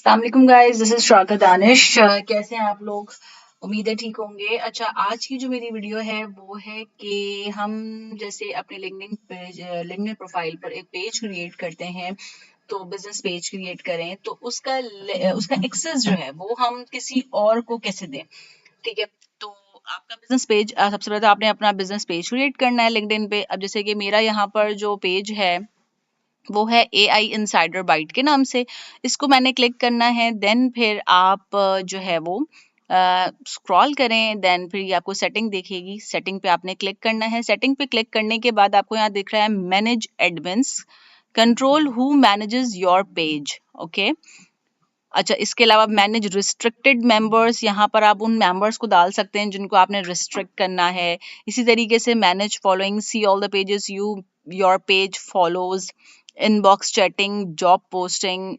अस्सलाम वालेकुम guys, this is श्राका Danish. कैसे हैं आप लोग? उम्मीद है ठीक होंगे। अच्छा, आज की जो मेरी वीडियो है वो है कि हम जैसे अपने लिंक्डइन प्रोफाइल पर एक पेज क्रिएट करते हैं, तो बिजनेस पेज क्रिएट करें तो उसका एक्सेस जो है वो हम किसी और को कैसे दें। ठीक है, तो आपका बिजनेस पेज, सबसे पहले तो आपने अपना बिजनेस पेज क्रिएट करना है लिंक्डइन पे। अब जैसे कि मेरा यहाँ पर जो पेज है वो है AI इनसाइडर बाइट के नाम से। इसको मैंने क्लिक करना है, देन फिर आप जो है वो स्क्रॉल करें, देन फिर ये आपको सेटिंग दिखेगी। सेटिंग पे आपने क्लिक करना है। सेटिंग पे क्लिक करने के बाद आपको यहाँ दिख रहा है manage admins, control who manages your page. Okay, अच्छा, इसके अलावा मैनेज रिस्ट्रिक्टेड मेंबर्स, यहाँ पर आप उन मेंबर्स को डाल सकते हैं जिनको आपने रिस्ट्रिक्ट करना है। इसी तरीके से manage following, see all the pages your page follows, inbox chatting, job posting.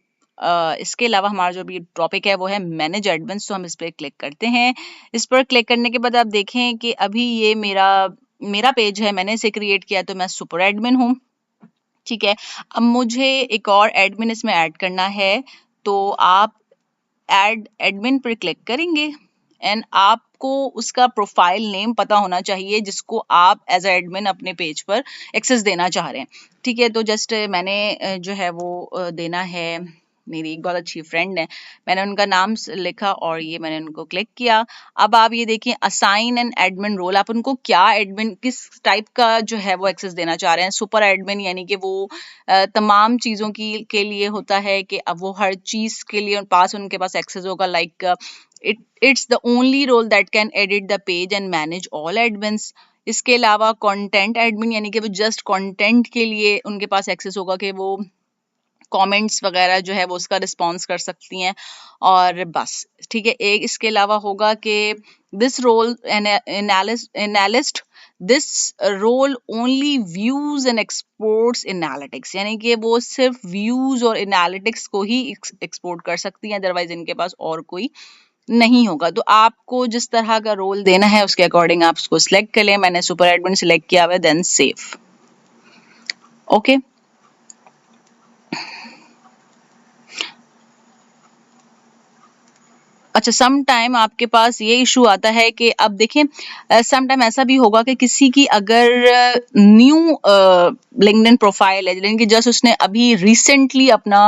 इसके अलावा हमारा जो भी टॉपिक है वो है मैनेज एडमिन्स, तो हम इस पर क्लिक करते हैं। इस पर क्लिक करने के बाद आप देखें कि अभी ये मेरा पेज है, मैंने इसे क्रिएट किया, तो मैं सुपर एडमिन हूँ। ठीक है, अब मुझे एक और एडमिन इसमें ऐड करना है, तो आप ऐड एडमिन पर क्लिक करेंगे एंड आपको उसका प्रोफाइल नेम पता होना चाहिए जिसको आप एज एडमिन अपने पेज पर एक्सेस देना चाह रहे हैं। ठीक है, तो जस्ट मैंने जो है वो देना है, मेरी एक बहुत अच्छी फ्रेंड है, मैंने उनका नाम लिखा और ये मैंने उनको क्लिक किया। अब आप ये देखिए, असाइन एन एडमिन रोल, आप उनको क्या एडमिन किस टाइप का जो है वो एक्सेस देना चाह रहे हैं। सुपर एडमिन यानी कि वो तमाम चीज़ों के लिए होता है कि अब वो हर चीज़ के लिए उनके पास एक्सेस होगा, like it's the only role that can edit the page and manage all admins. इसके अलावा कंटेंट एडमिन यानी कि वो जस्ट कंटेंट के लिए उनके पास एक्सेस होगा कि वो कमेंट्स वगैरह जो है वो उसका रिस्पॉन्स कर सकती हैं, और बस। ठीक है, एक इसके अलावा होगा कि this role analyst, this role only views and exports analytics, यानी कि वो सिर्फ व्यूज और एनालिटिक्स को ही एक्सपोर्ट कर सकती हैं, अदरवाइज इनके पास और कोई नहीं होगा। तो आपको जिस तरह का रोल देना है उसके अकॉर्डिंग आप उसको सिलेक्ट कर लें। मैंने सुपर एडमिन सिलेक्ट किया हुआ है, देन सेव। ओके, अच्छा, सम टाइम आपके पास ये इशू आता है कि अब देखें, सम टाइम ऐसा भी होगा कि किसी की अगर न्यू लिंक्डइन प्रोफाइल है, यानी कि जस्ट उसने अभी रिसेंटली अपना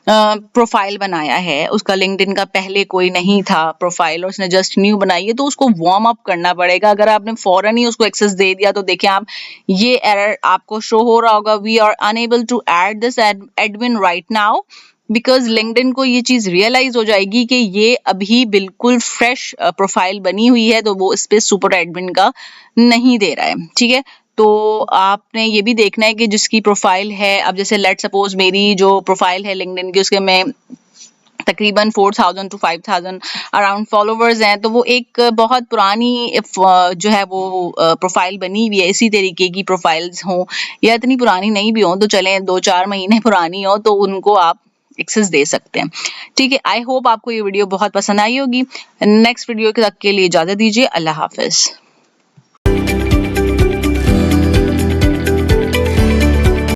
प्रोफाइल बनाया है, उसका लिंक्डइन का पहले कोई नहीं था प्रोफाइल और उसने जस्ट न्यू बनाई है, तो उसको वार्म अप करना पड़ेगा। अगर आपने फौरन ही उसको एक्सेस दे दिया तो देखें आप, ये एरर आपको शो हो रहा होगा, we are unable to add this admin right now, because LinkedIn को ये चीज रियलाइज हो जाएगी कि ये अभी बिल्कुल फ्रेश प्रोफाइल बनी हुई है, तो वो इस पे सुपर एडमिन का नहीं दे रहा है। ठीक है, तो आपने ये भी देखना है कि जिसकी प्रोफाइल है, अब जैसे लेट सपोज मेरी जो प्रोफाइल है लिंक्डइन की, उसके में तकरीबन 4000 to 5000 अराउंड फॉलोवर्स हैं, तो वो एक बहुत पुरानी जो है वो प्रोफाइल बनी हुई है। इसी तरीके की प्रोफाइल्स हों या इतनी पुरानी नहीं भी हों, तो चलें 2-4 महीने पुरानी हो, तो उनको आप एक्सेस दे सकते हैं। ठीक है, आई होप आपको ये वीडियो बहुत पसंद आई होगी। नेक्स्ट वीडियो तक के लिए इजाजत दीजिए। अल्लाह हाफिज।